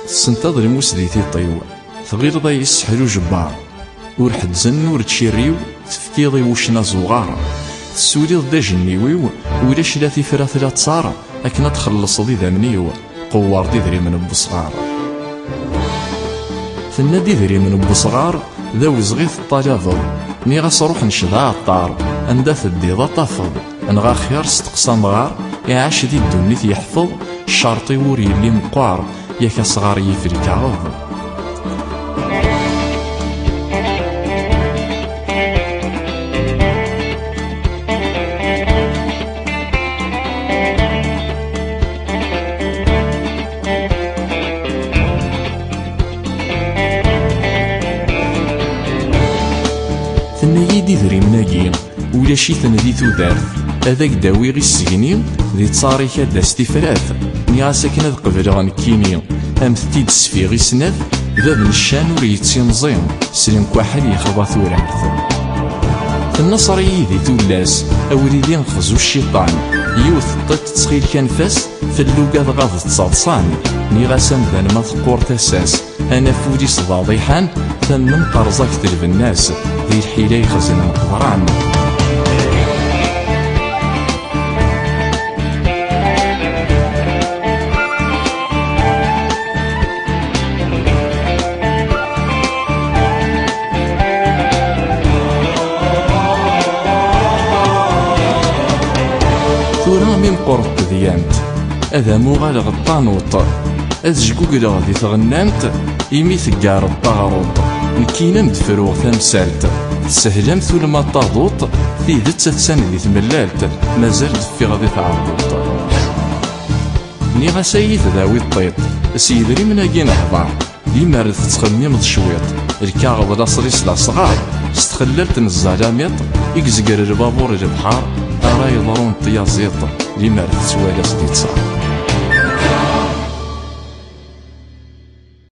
تسنتظر الموس دي تيطيو تغير ضاي السحر وجبار ور حدزن ور تشيريو تفكيضي وشنا زوغار تسوليض دا جنيويو ولاش لا تفرات لا تصار أكنا تخلص ضي ذامنيو قوار دي ذري من بصغار ثنا دي ذري من بصغار ذا وزغيث الطلافض ني غاس روح نشدها الطار اندا تديضا طافض نغا خيار ستقصى مغار يعاش دي الدنيت يحفظ الشرطي ور يلي مقوار ياك صغار يفرك عوض ثنايا دي ذري مناقي ولا شي ثندي تودارت هذاك داوي غي السجني ذي تصاري كادا ستفراث نيا ساكنة قبل غنكيني أمثتي دسفي غي سناث ذاب الشان ور يتسينزين سلم كواحد يخبى ثورامث النصر يدي تولاس أوليدي نخزو الشيطان يوث طيت تسخيل كنفاس في اللوكا غاض تصادصان ني غاسم ذا ما تقور تاساس أنا فودي صداضيحان ثمن قرزك تلف الناس ذي الحيلة يخزن مقبران ثورا ميم قرط ديانت أذا مغال غطانوط أزجوج غادي تغنانت إيمي ثقار الطاروط نكينا مدفروغ تمسالت تسهلم ثولما طاضوط في ذات تسان دي تملالت مازال دفي غادي تعرضوط ني غاسايي تداوي الطيط سيدري مناكي نهضر ديما رد تتخمم شويط الكاغض لاصريس لا صغار استخللت الزلاميط يكزقر البابور البحار أرا يضرون طيازيط ديما رد تسوالي صديت صار